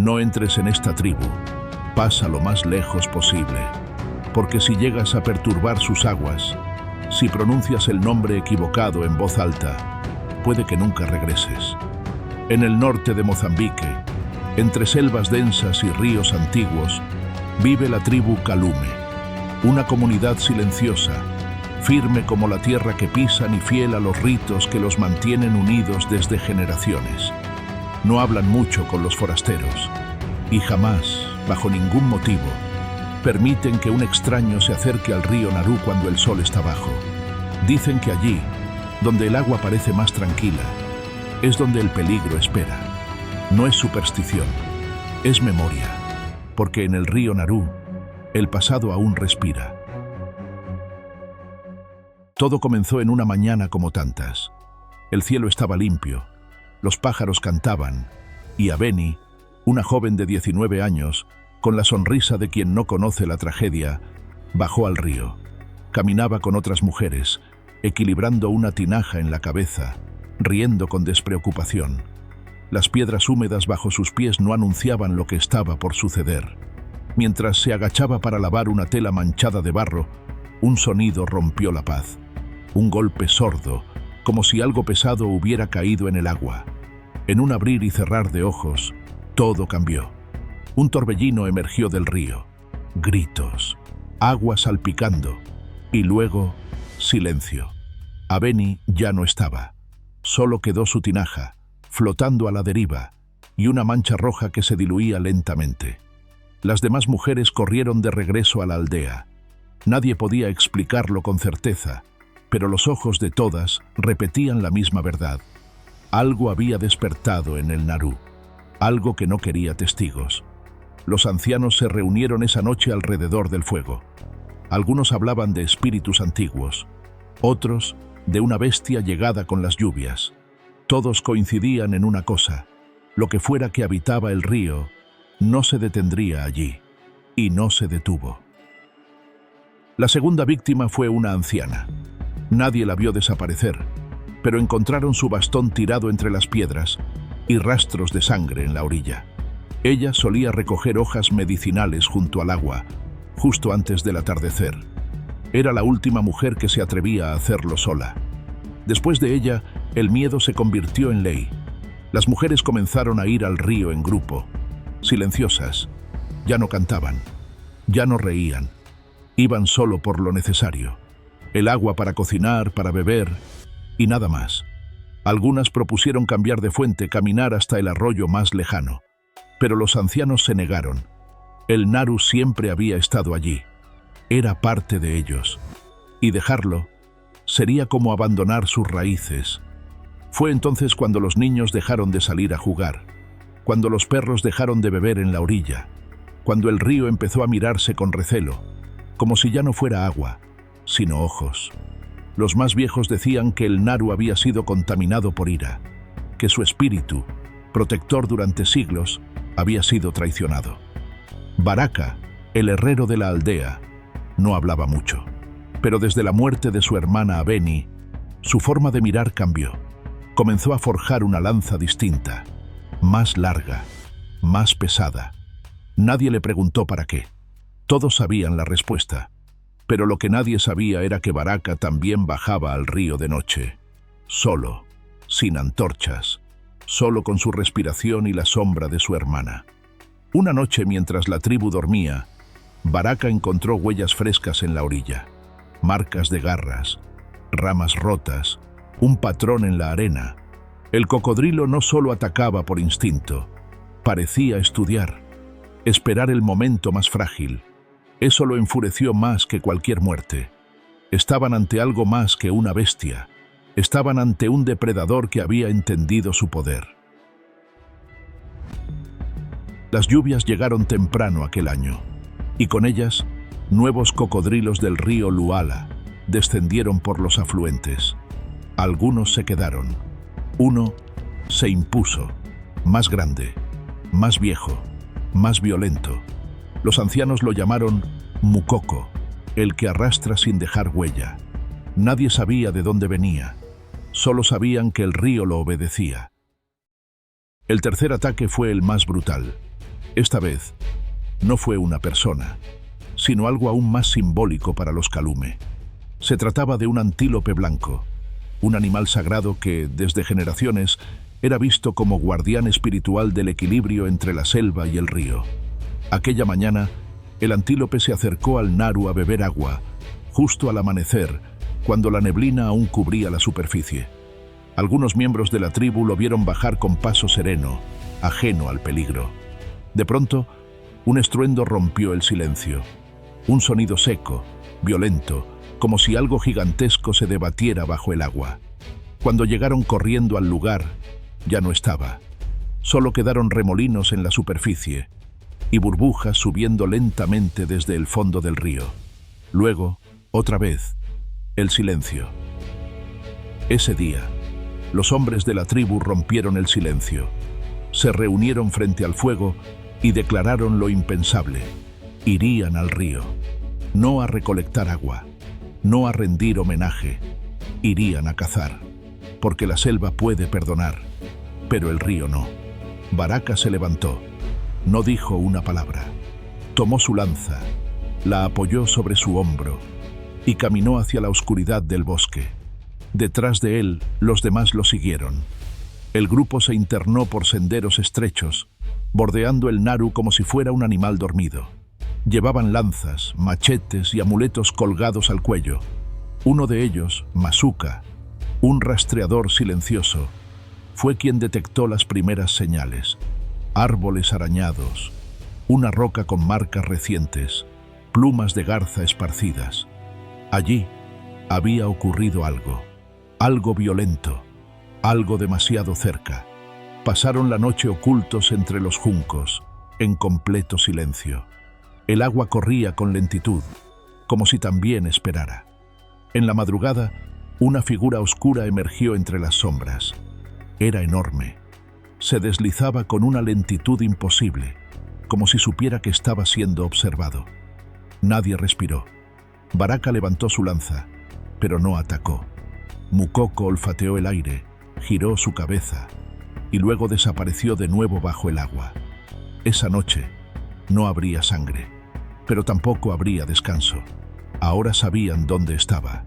No entres en esta tribu, pasa lo más lejos posible, porque si llegas a perturbar sus aguas, si pronuncias el nombre equivocado en voz alta, puede que nunca regreses. En el norte de Mozambique, entre selvas densas y ríos antiguos, vive la tribu Kalume, una comunidad silenciosa, firme como la tierra que pisan y fiel a los ritos que los mantienen unidos desde generaciones. No hablan mucho con los forasteros y jamás, bajo ningún motivo, permiten que un extraño se acerque al río Naru cuando el sol está bajo. Dicen que allí, donde el agua parece más tranquila, es donde el peligro espera. No es superstición, es memoria, porque en el río Naru, el pasado aún respira. Todo comenzó en una mañana como tantas. El cielo estaba limpio, los pájaros cantaban, y Abeni, una joven de 19 años, con la sonrisa de quien no conoce la tragedia, bajó al río. Caminaba con otras mujeres, equilibrando una tinaja en la cabeza, riendo con despreocupación. Las piedras húmedas bajo sus pies no anunciaban lo que estaba por suceder. Mientras se agachaba para lavar una tela manchada de barro, un sonido rompió la paz. Un golpe sordo, como si algo pesado hubiera caído en el agua. En un abrir y cerrar de ojos, todo cambió. Un torbellino emergió del río. Gritos, agua salpicando, y luego, silencio. Abeni ya no estaba. Solo quedó su tinaja, flotando a la deriva, y una mancha roja que se diluía lentamente. Las demás mujeres corrieron de regreso a la aldea. Nadie podía explicarlo con certeza, pero los ojos de todas repetían la misma verdad. Algo había despertado en el Naru, algo que no quería testigos. Los ancianos se reunieron esa noche alrededor del fuego. Algunos hablaban de espíritus antiguos, otros de una bestia llegada con las lluvias. Todos coincidían en una cosa: lo que fuera que habitaba el río no se detendría allí, y no se detuvo. La segunda víctima fue una anciana. Nadie la vio desaparecer, pero encontraron su bastón tirado entre las piedras y rastros de sangre en la orilla. Ella solía recoger hojas medicinales junto al agua, justo antes del atardecer. Era la última mujer que se atrevía a hacerlo sola. Después de ella, el miedo se convirtió en ley. Las mujeres comenzaron a ir al río en grupo, silenciosas. Ya no cantaban, ya no reían. Iban solo por lo necesario. El agua para cocinar, para beber, y nada más. Algunas propusieron cambiar de fuente, caminar hasta el arroyo más lejano. Pero los ancianos se negaron. El Naru siempre había estado allí. Era parte de ellos. Y dejarlo sería como abandonar sus raíces. Fue entonces cuando los niños dejaron de salir a jugar, cuando los perros dejaron de beber en la orilla, cuando el río empezó a mirarse con recelo, como si ya no fuera agua, sino ojos. Los más viejos decían que el Naru había sido contaminado por ira, que su espíritu, protector durante siglos, había sido traicionado. Baraka, el herrero de la aldea, no hablaba mucho, pero desde la muerte de su hermana Abeni, su forma de mirar cambió. Comenzó a forjar una lanza distinta, más larga, más pesada. Nadie le preguntó para qué. Todos sabían la respuesta. Pero lo que nadie sabía era que Baraka también bajaba al río de noche, solo, sin antorchas, solo con su respiración y la sombra de su hermana. Una noche, mientras la tribu dormía, Baraka encontró huellas frescas en la orilla, marcas de garras, ramas rotas, un patrón en la arena. El cocodrilo no solo atacaba por instinto, parecía estudiar, esperar el momento más frágil. Eso lo enfureció más que cualquier muerte. Estaban ante algo más que una bestia. Estaban ante un depredador que había entendido su poder. Las lluvias llegaron temprano aquel año, y con ellas, nuevos cocodrilos del río Luala descendieron por los afluentes. Algunos se quedaron. Uno se impuso, más grande, más viejo, más violento. Los ancianos lo llamaron Mukoko, el que arrastra sin dejar huella. Nadie sabía de dónde venía, solo sabían que el río lo obedecía. El tercer ataque fue el más brutal. Esta vez, no fue una persona, sino algo aún más simbólico para los Calume. Se trataba de un antílope blanco, un animal sagrado que, desde generaciones, era visto como guardián espiritual del equilibrio entre la selva y el río. Aquella mañana, el antílope se acercó al Naru a beber agua, justo al amanecer, cuando la neblina aún cubría la superficie. Algunos miembros de la tribu lo vieron bajar con paso sereno, ajeno al peligro. De pronto, un estruendo rompió el silencio. Un sonido seco, violento, como si algo gigantesco se debatiera bajo el agua. Cuando llegaron corriendo al lugar, ya no estaba. Solo quedaron remolinos en la superficie y burbujas subiendo lentamente desde el fondo del río. Luego, otra vez, el silencio. Ese día, los hombres de la tribu rompieron el silencio. Se reunieron frente al fuego y declararon lo impensable. Irían al río, no a recolectar agua, no a rendir homenaje. Irían a cazar, porque la selva puede perdonar, pero el río no. Baraka se levantó, no dijo una palabra. Tomó su lanza, la apoyó sobre su hombro y caminó hacia la oscuridad del bosque. Detrás de él, los demás lo siguieron. El grupo se internó por senderos estrechos, bordeando el Naru como si fuera un animal dormido. Llevaban lanzas, machetes y amuletos colgados al cuello. Uno de ellos, Masuka, un rastreador silencioso, fue quien detectó las primeras señales. Árboles arañados, una roca con marcas recientes, plumas de garza esparcidas. Allí había ocurrido algo violento, algo demasiado cerca. Pasaron la noche ocultos entre los juncos, en completo silencio. El agua corría con lentitud, como si también esperara. En la madrugada, una figura oscura emergió entre las sombras. Era enorme. Se deslizaba con una lentitud imposible, como si supiera que estaba siendo observado. Nadie respiró. Baraka levantó su lanza, pero no atacó. Mukoko olfateó el aire, giró su cabeza y luego desapareció de nuevo bajo el agua. Esa noche no habría sangre, pero tampoco habría descanso. Ahora sabían dónde estaba,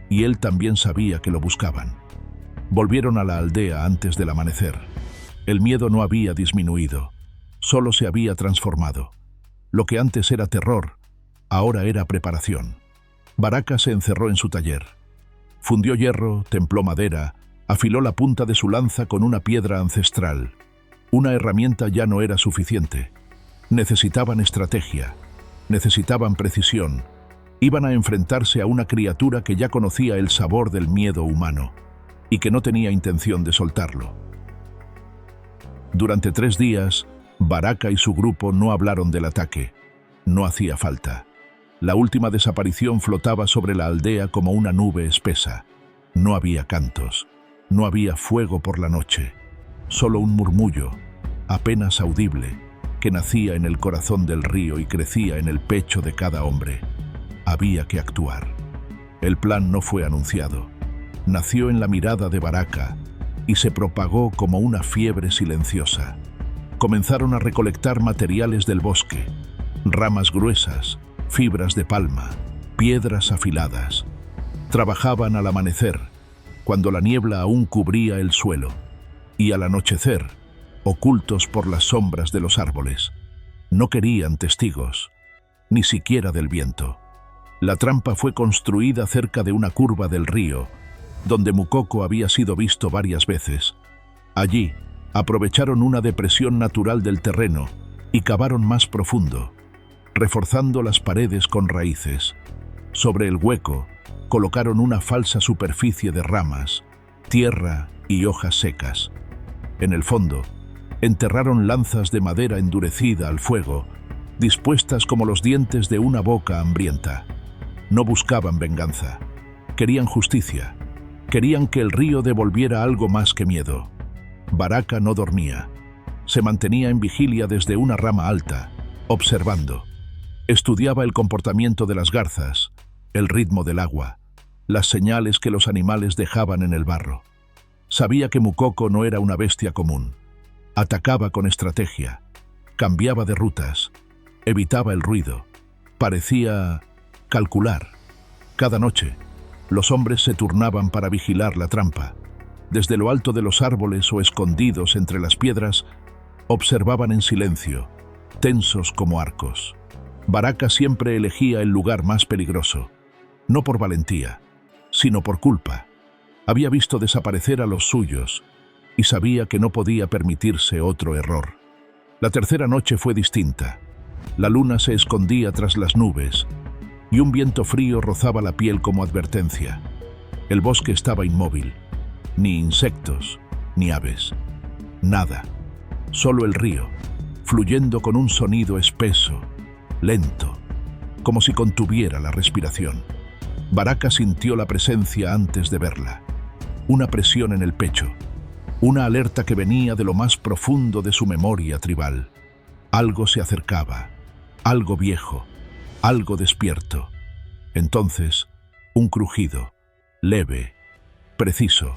y él también sabía que lo buscaban. Volvieron a la aldea antes del amanecer. El miedo no había disminuido, solo se había transformado. Lo que antes era terror, ahora era preparación. Baraka se encerró en su taller. Fundió hierro, templó madera, afiló la punta de su lanza con una piedra ancestral. Una herramienta ya no era suficiente. Necesitaban estrategia, necesitaban precisión. Iban a enfrentarse a una criatura que ya conocía el sabor del miedo humano y que no tenía intención de soltarlo. Durante 3 días, Baraka y su grupo no hablaron del ataque. No hacía falta. La última desaparición flotaba sobre la aldea como una nube espesa. No había cantos, no había fuego por la noche, solo un murmullo, apenas audible, que nacía en el corazón del río y crecía en el pecho de cada hombre. Había que actuar. El plan no fue anunciado. Nació en la mirada de Baraka y se propagó como una fiebre silenciosa. Comenzaron a recolectar materiales del bosque, ramas gruesas, fibras de palma, piedras afiladas. Trabajaban al amanecer, cuando la niebla aún cubría el suelo, y al anochecer, ocultos por las sombras de los árboles. No querían testigos, ni siquiera del viento. La trampa fue construida cerca de una curva del río, donde Mukoko había sido visto varias veces. Allí, aprovecharon una depresión natural del terreno y cavaron más profundo, reforzando las paredes con raíces. Sobre el hueco, colocaron una falsa superficie de ramas, tierra y hojas secas. En el fondo, enterraron lanzas de madera endurecida al fuego, dispuestas como los dientes de una boca hambrienta. No buscaban venganza, querían justicia, querían que el río devolviera algo más que miedo. Baraka no dormía, se mantenía en vigilia desde una rama alta, observando. Estudiaba el comportamiento de las garzas, el ritmo del agua, las señales que los animales dejaban en el barro. Sabía que Mukoko no era una bestia común. Atacaba con estrategia. Cambiaba de rutas, evitaba el ruido, parecía calcular. Cada noche, los hombres se turnaban para vigilar la trampa. Desde lo alto de los árboles o escondidos entre las piedras, observaban en silencio, tensos como arcos. Baraka siempre elegía el lugar más peligroso, no por valentía, sino por culpa. Había visto desaparecer a los suyos y sabía que no podía permitirse otro error. La tercera noche fue distinta. La luna se escondía tras las nubes y un viento frío rozaba la piel como advertencia. El bosque estaba inmóvil. Ni insectos, ni aves. Nada. Solo el río, fluyendo con un sonido espeso, lento, como si contuviera la respiración. Baraka sintió la presencia antes de verla. Una presión en el pecho. Una alerta que venía de lo más profundo de su memoria tribal. Algo se acercaba. Algo viejo. Algo despierto. Entonces, un crujido. Leve. Preciso.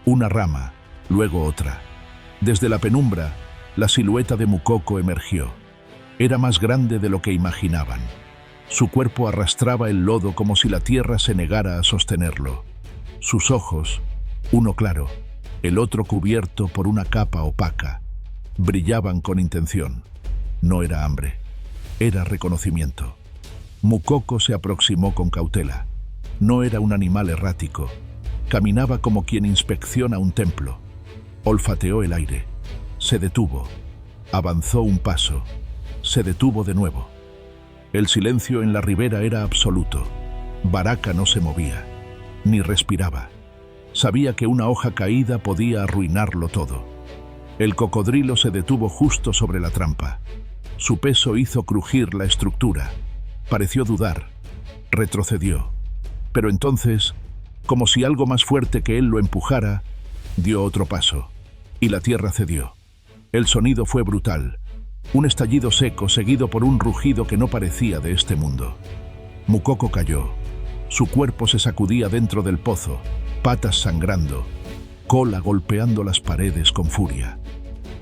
Una rama, luego otra. Desde la penumbra, la silueta de Mukoko emergió. Era más grande de lo que imaginaban. Su cuerpo arrastraba el lodo como si la tierra se negara a sostenerlo. Sus ojos, uno claro, el otro cubierto por una capa opaca, brillaban con intención. No era hambre, era reconocimiento. Mukoko se aproximó con cautela. No era un animal errático. Caminaba como quien inspecciona un templo. Olfateó el aire. Se detuvo. Avanzó un paso. Se detuvo de nuevo. El silencio en la ribera era absoluto. Baraka no se movía, ni respiraba. Sabía que una hoja caída podía arruinarlo todo. El cocodrilo se detuvo justo sobre la trampa. Su peso hizo crujir la estructura. Pareció dudar. Retrocedió. Pero entonces, como si algo más fuerte que él lo empujara, dio otro paso, y la tierra cedió. El sonido fue brutal, un estallido seco seguido por un rugido que no parecía de este mundo. Mukoko cayó. Su cuerpo se sacudía dentro del pozo, patas sangrando, cola golpeando las paredes con furia.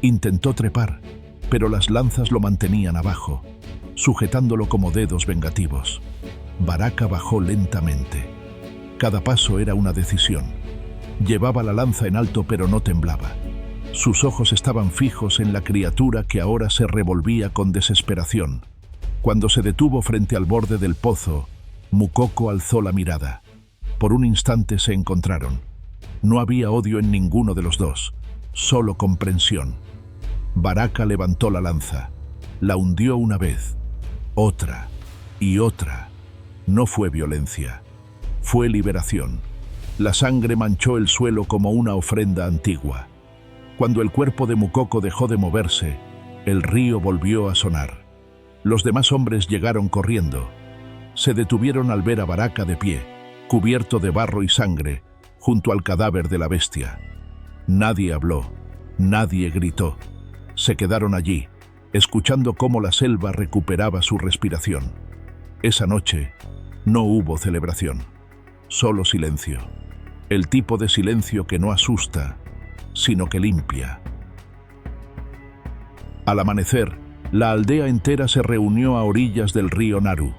Intentó trepar, pero las lanzas lo mantenían abajo, sujetándolo como dedos vengativos. Baraka bajó lentamente. Cada paso era una decisión. Llevaba la lanza en alto pero no temblaba. Sus ojos estaban fijos en la criatura que ahora se revolvía con desesperación. Cuando se detuvo frente al borde del pozo, Mukoko alzó la mirada. Por un instante se encontraron. No había odio en ninguno de los dos, solo comprensión. Baraka levantó la lanza. La hundió una vez, otra y otra. No fue violencia. Fue liberación. La sangre manchó el suelo como una ofrenda antigua. Cuando el cuerpo de Mukoko dejó de moverse, el río volvió a sonar. Los demás hombres llegaron corriendo. Se detuvieron al ver a Baraka de pie, cubierto de barro y sangre, junto al cadáver de la bestia. Nadie habló, nadie gritó. Se quedaron allí, escuchando cómo la selva recuperaba su respiración. Esa noche no hubo celebración. Solo silencio. El tipo de silencio que no asusta, sino que limpia. Al amanecer, la aldea entera se reunió a orillas del río Naru.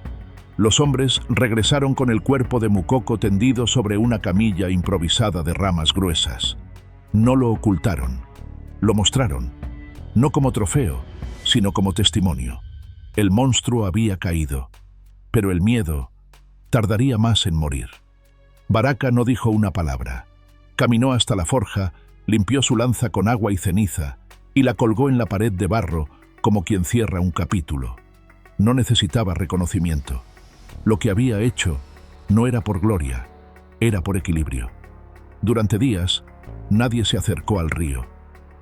Los hombres regresaron con el cuerpo de Mukoko tendido sobre una camilla improvisada de ramas gruesas. No lo ocultaron. Lo mostraron. No como trofeo, sino como testimonio. El monstruo había caído, pero el miedo tardaría más en morir. Baraka no dijo una palabra. Caminó hasta la forja, limpió su lanza con agua y ceniza y la colgó en la pared de barro como quien cierra un capítulo. No necesitaba reconocimiento. Lo que había hecho no era por gloria, era por equilibrio. Durante días, nadie se acercó al río.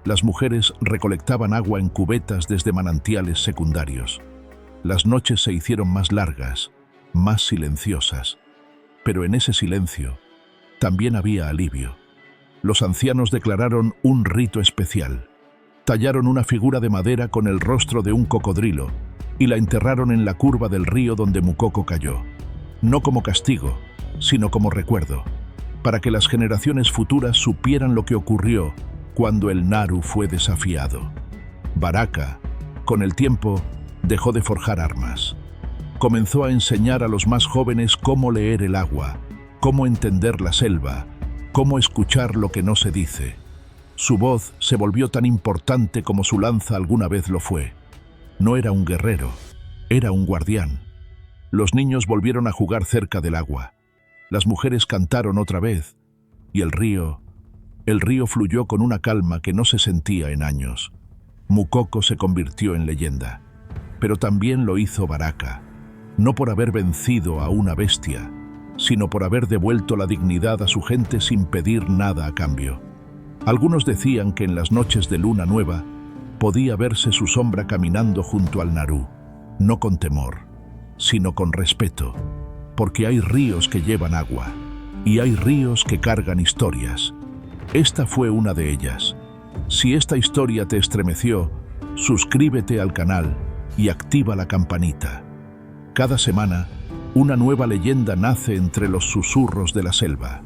Las mujeres recolectaban agua en cubetas desde manantiales secundarios. Las noches se hicieron más largas, más silenciosas. Pero en ese silencio también había alivio. Los ancianos declararon un rito especial. Tallaron una figura de madera con el rostro de un cocodrilo y la enterraron en la curva del río donde Mukoko cayó. No como castigo, sino como recuerdo, para que las generaciones futuras supieran lo que ocurrió cuando el Naru fue desafiado. Baraka Con el tiempo, dejó de forjar armas. Comenzó a enseñar a los más jóvenes cómo leer el agua, cómo entender la selva, cómo escuchar lo que no se dice. Su voz se volvió tan importante como su lanza alguna vez lo fue. No era un guerrero, era un guardián. Los niños volvieron a jugar cerca del agua. Las mujeres cantaron otra vez, y el río fluyó con una calma que no se sentía en años. Mukoko se convirtió en leyenda, pero también lo hizo Baraka, no por haber vencido a una bestia, sino por haber devuelto la dignidad a su gente sin pedir nada a cambio. Algunos decían que en las noches de luna nueva podía verse su sombra caminando junto al Naru, no con temor, sino con respeto, porque hay ríos que llevan agua, y hay ríos que cargan historias. Esta fue una de ellas. Si esta historia te estremeció, suscríbete al canal y activa la campanita. Cada semana, una nueva leyenda nace entre los susurros de la selva.